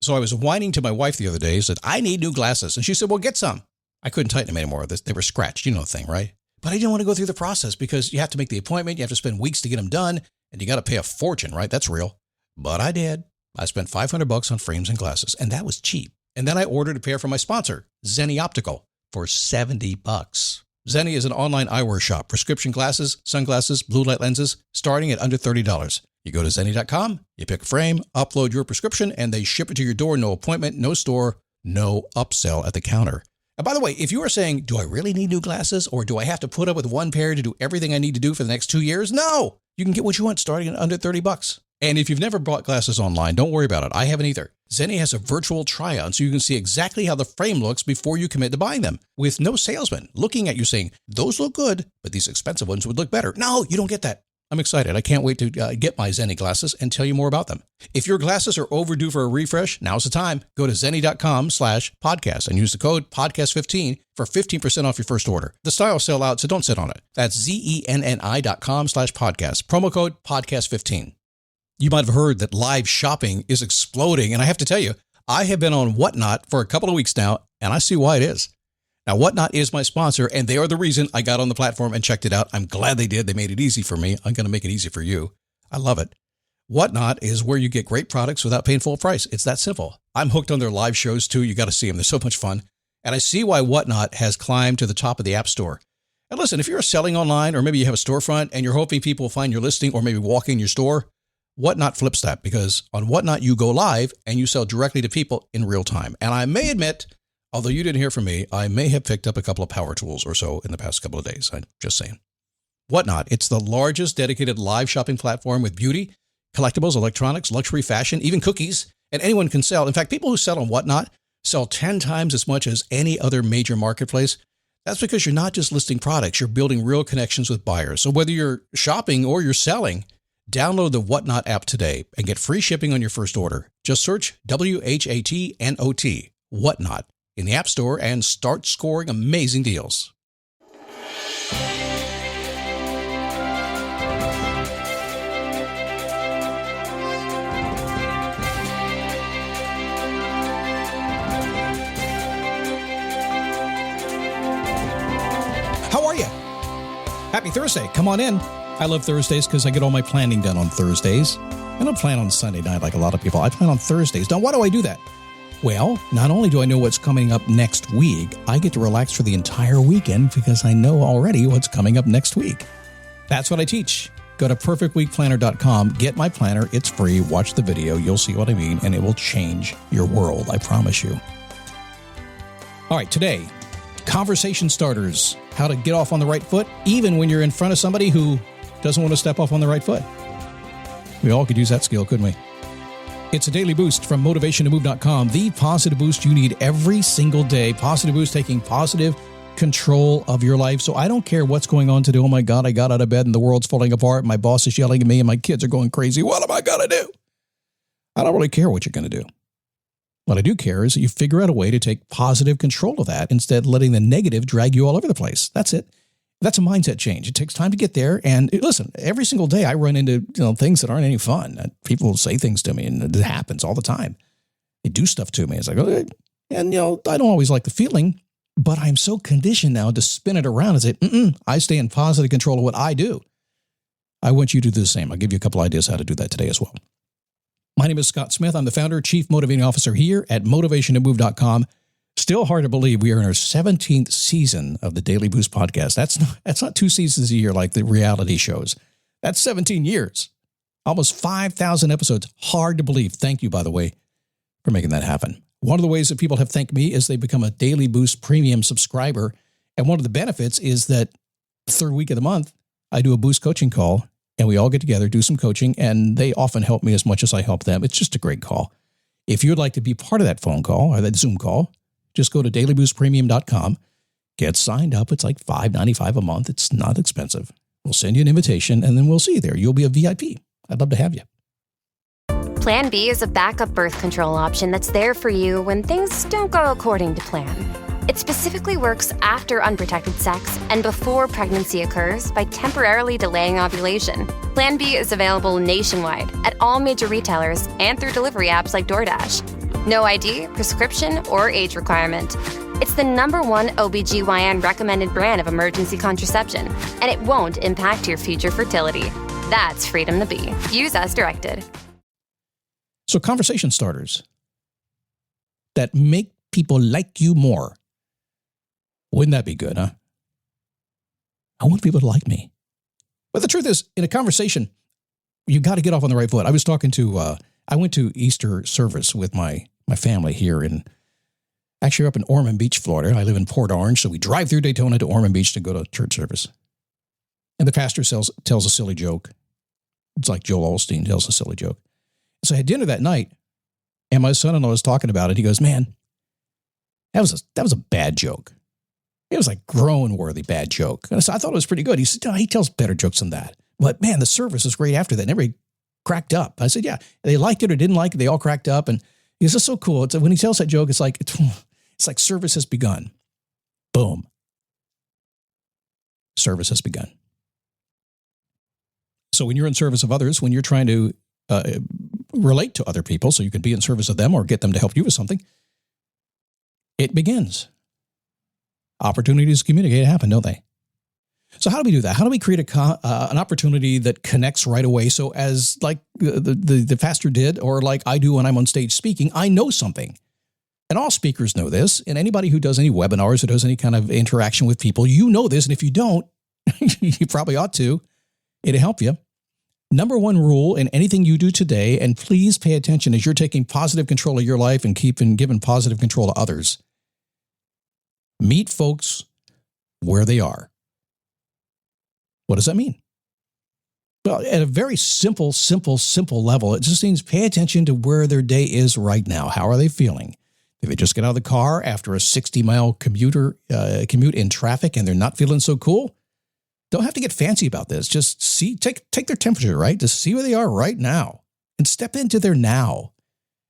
So I was whining to my wife the other day, said, I need new glasses. And she said, well, get some. I couldn't tighten them anymore. They were scratched. You know the thing, right? But I didn't want to go through the process because you have to make the appointment. You have to spend weeks to get them done. And you got to pay a fortune, right? That's real. But I did. I spent $500 on frames and glasses, and that was cheap. And then I ordered a pair from my sponsor, Zenni Optical, for $70. Zenni is an online eyewear shop. Prescription glasses, sunglasses, blue light lenses, starting at under $30. You go to Zenni.com, you pick a frame, upload your prescription, and they ship it to your door. No appointment, no store, no upsell at the counter. And by the way, if you are saying, do I really need new glasses, or do I have to put up with one pair to do everything I need to do for the next 2 years? No! You can get what you want starting at under $30. And if you've never bought glasses online, don't worry about it. I haven't either. Zenni has a virtual try-on, so you can see exactly how the frame looks before you commit to buying them, with no salesman looking at you saying, those look good, but these expensive ones would look better. No, you don't get that. I'm excited. I can't wait to get my Zenni glasses and tell you more about them. If your glasses are overdue for a refresh, now's the time. Go to Zenni.com/podcast and use the code podcast15 for 15% off your first order. The styles sell out, so don't sit on it. That's Zenni.com/podcast. Promo code podcast15. You might have heard that live shopping is exploding, and I have to tell you, I have been on Whatnot for a couple of weeks now, and I see why it is. Now, Whatnot is my sponsor, and they are the reason I got on the platform and checked it out. I'm glad they did. They made it easy for me. I'm going to make it easy for you. I love it. Whatnot is where you get great products without paying full price. It's that simple. I'm hooked on their live shows, too. You got to see them. They're so much fun. And I see why Whatnot has climbed to the top of the App Store. And listen, if you're selling online, or maybe you have a storefront and you're hoping people will find your listing or maybe walk in your store, Whatnot flips that, because on Whatnot, you go live and you sell directly to people in real time. And I may admit, although you didn't hear from me, I may have picked up a couple of power tools or so in the past couple of days. I'm just saying. Whatnot, it's the largest dedicated live shopping platform with beauty, collectibles, electronics, luxury, fashion, even cookies, and anyone can sell. In fact, people who sell on Whatnot sell 10 times as much as any other major marketplace. That's because you're not just listing products, you're building real connections with buyers. So whether you're shopping or you're selling, download the Whatnot app today and get free shipping on your first order. Just search WHATNOT, Whatnot, in the App Store and start scoring amazing deals. How are you? Happy Thursday. Come on in. I love Thursdays because I get all my planning done on Thursdays. I don't plan on Sunday night like a lot of people. I plan on Thursdays. Now, why do I do that? Well, not only do I know what's coming up next week, I get to relax for the entire weekend because I know already what's coming up next week. That's what I teach. Go to perfectweekplanner.com, get my planner. It's free. Watch the video. You'll see what I mean, and it will change your world. I promise you. All right, today, conversation starters. How to get off on the right foot, even when you're in front of somebody who doesn't want to step off on the right foot. We all could use that skill, couldn't we? It's a daily boost from motivationtomove.com, the positive boost you need every single day. Positive boost, taking positive control of your life. So I don't care what's going on today. Oh my God, I got out of bed and the world's falling apart. My boss is yelling at me and my kids are going crazy. What am I going to do? I don't really care what you're going to do. What I do care is that you figure out a way to take positive control of that instead of letting the negative drag you all over the place. That's it. That's a mindset change. It takes time to get there. And listen, every single day I run into things that aren't any fun. People say things to me, and it happens all the time. They do stuff to me. It's like, okay. And I don't always like the feeling, but I'm so conditioned now to spin it around and say, I stay in positive control of what I do. I want you to do the same. I'll give you a couple ideas how to do that today as well. My name is Scott Smith. I'm the founder, chief motivating officer here at motivationtomove.com. Still hard to believe we are in our 17th season of the Daily Boost podcast. That's not 2 seasons a year like the reality shows. That's 17 years. Almost 5,000 episodes. Hard to believe. Thank you, by the way, for making that happen. One of the ways that people have thanked me is they become a Daily Boost premium subscriber. And one of the benefits is that the third week of the month, I do a Boost coaching call, and we all get together, do some coaching, and they often help me as much as I help them. It's just a great call. If you'd like to be part of that phone call or that Zoom call, just go to dailyboostpremium.com, get signed up. It's like $5.95 a month. It's not expensive. We'll send you an invitation, and then we'll see you there. You'll be a VIP. I'd love to have you. Plan B is a backup birth control option that's there for you when things don't go according to plan. It specifically works after unprotected sex and before pregnancy occurs by temporarily delaying ovulation. Plan B is available nationwide at all major retailers and through delivery apps like DoorDash. No ID, prescription, or age requirement. It's the #1 OBGYN recommended brand of emergency contraception, and it won't impact your future fertility. That's freedom to be. Use as directed. So conversation starters that make people like you more. Wouldn't that be good, huh? I want people to like me. But the truth is, in a conversation, you got to get off on the right foot. I was talking to, I went to Easter service with my family here actually up in Ormond Beach, Florida. I live in Port Orange, so we drive through Daytona to Ormond Beach to go to church service. And the pastor tells a silly joke. It's like Joel Osteen tells a silly joke. So I had dinner that night, and my son-in-law was talking about it. He goes, man, that was a bad joke. It was like groan-worthy bad joke. And so I thought it was pretty good. He said, no, he tells better jokes than that. But man, the service was great after that. And everybody cracked up. I said, yeah, they liked it or didn't like it. They all cracked up. And he was just so cool. It's when he tells that joke, it's like service has begun. Boom. Service has begun. So when you're in service of others, when you're trying to relate to other people so you can be in service of them or get them to help you with something, it begins. Opportunities to communicate happen, don't they? So how do we do that? How do we create an opportunity that connects right away? So as like the pastor did, or like I do when I'm on stage speaking, I know something. And all speakers know this. And anybody who does any webinars or does any kind of interaction with people, you know this. And if you don't, you probably ought to. It'll help you. #1 rule in anything you do today, and please pay attention as you're taking positive control of your life and giving positive control to others. Meet folks where they are. What does that mean? Well, at a very simple level, it just means pay attention to where their day is right now. How are they feeling? Did they just get out of the car after a 60-mile commute in traffic and they're not feeling so cool? Don't have to get fancy about this. Just take their temperature, right? Just see where they are right now and step into their now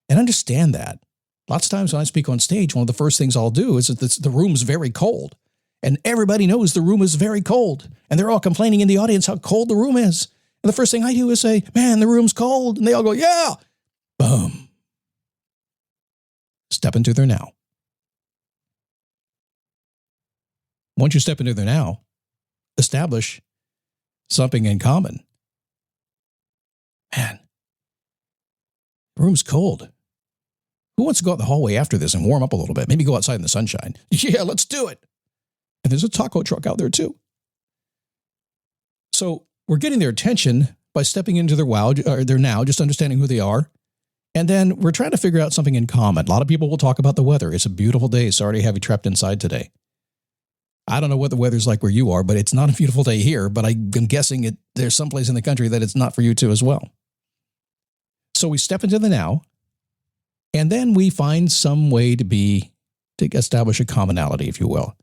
and understand that. Lots of times when I speak on stage, one of the first things I'll do is that the room's very cold. And everybody knows the room is very cold. And they're all complaining in the audience how cold the room is. And the first thing I do is say, man, the room's cold. And they all go, yeah. Boom. Step into their now. Once you step into their now, establish something in common. Man, the room's cold. Who wants to go out in the hallway after this and warm up a little bit? Maybe go outside in the sunshine. Yeah, let's do it. And there's a taco truck out there too. So we're getting their attention by stepping into their now, just understanding who they are. And then we're trying to figure out something in common. A lot of people will talk about the weather. It's a beautiful day. Sorry to have you trapped inside today. I don't know what the weather's like where you are, but it's not a beautiful day here. But I'm guessing there's someplace in the country that it's not for you too as well. So we step into the now. And then we find some way to establish a commonality, if you will.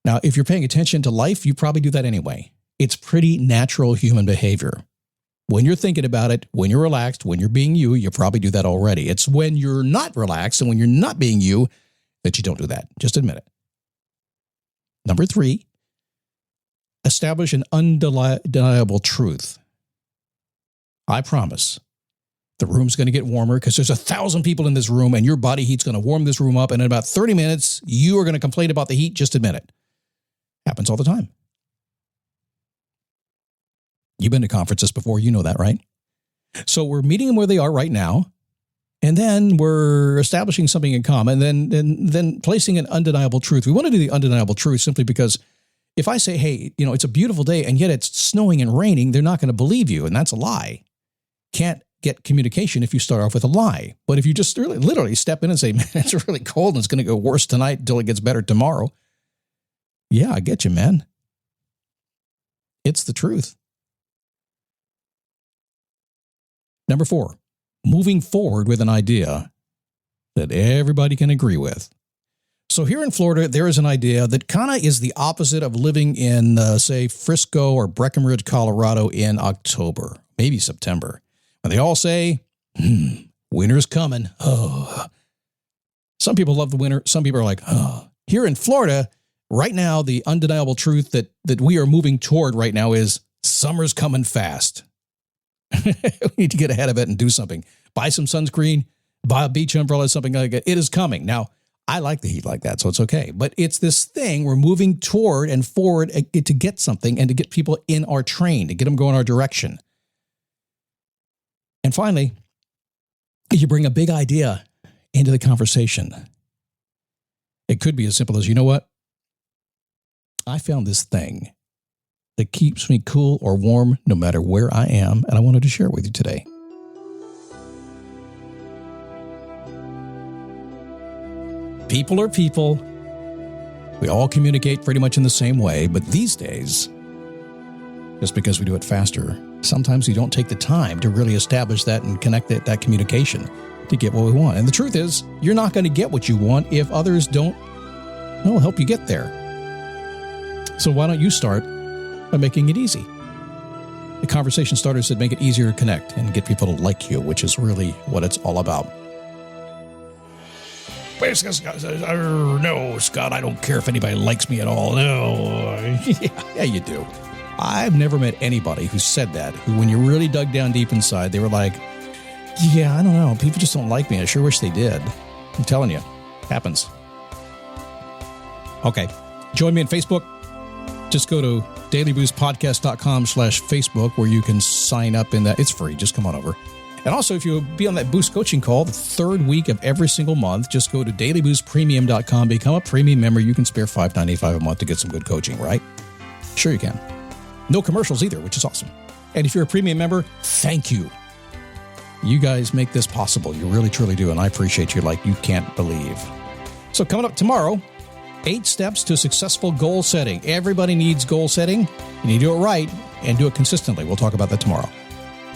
Now, if you're paying attention to life, you probably do that anyway. It's pretty natural human behavior. When you're thinking about it, when you're relaxed, when you're being you probably do that already. It's when you're not relaxed and when you're not being you that you don't do that. Just admit it. #3, establish an undeniable truth. I promise. The room's going to get warmer because there's 1,000 people in this room and your body heat's going to warm this room up. And in about 30 minutes, you are going to complain about the heat. Just admit it. Happens all the time. You've been to conferences before. You know that, right? So we're meeting them where they are right now. And then we're establishing something in common and then placing an undeniable truth. We want to do the undeniable truth simply because if I say, hey, it's a beautiful day and yet it's snowing and raining, they're not going to believe you. And that's a lie. Can't get communication if you start off with a lie. But if you just literally step in and say, man, it's really cold and it's going to go worse tonight until it gets better tomorrow. Yeah, I get you, man. It's the truth. #4, moving forward with an idea that everybody can agree with. So here in Florida, there is an idea that kind of is the opposite of living in, say, Frisco or Breckenridge, Colorado in October, maybe September. And they all say, winter's coming. Oh. Some people love the winter. Some people are like, oh. Here in Florida, right now, the undeniable truth that we are moving toward right now is summer's coming fast. We need to get ahead of it and do something. Buy some sunscreen, buy a beach umbrella, something like that. It is coming. Now, I like the heat like that, so it's okay. But it's this thing we're moving toward and forward to get something and to get people in our train, to get them going our direction. And finally, you bring a big idea into the conversation. It could be as simple as, you know what? I found this thing that keeps me cool or warm no matter where I am, and I wanted to share it with you today. People are people. We all communicate pretty much in the same way, but these days, just because we do it faster, sometimes we don't take the time to really establish that and connect that communication to get what we want. And the truth is, you're not going to get what you want if others don't help you get there. So why don't you start by making it easy? The conversation starters that make it easier to connect and get people to like you, which is really what it's all about. Wait, no, Scott, I don't care if anybody likes me at all. No. Yeah, you do. I've never met anybody who said that, who when you really dug down deep inside, they were like, yeah, I don't know. People just don't like me. I sure wish they did. I'm telling you, happens. Okay. Join me on Facebook. Just go to dailyboostpodcast.com/Facebook where you can sign up in that. It's free. Just come on over. And also, if you'll be on that Boost coaching call the third week of every single month, just go to dailyboostpremium.com, become a premium member. You can spare $5.95 a month to get some good coaching, right? Sure you can. No commercials either, which is awesome. And if you're a premium member, thank you. You guys make this possible. You really, truly do. And I appreciate you like you can't believe. So coming up tomorrow, 8 steps to successful goal setting. Everybody needs goal setting. You need to do it right and do it consistently. We'll talk about that tomorrow.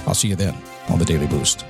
I'll see you then on the Daily Boost.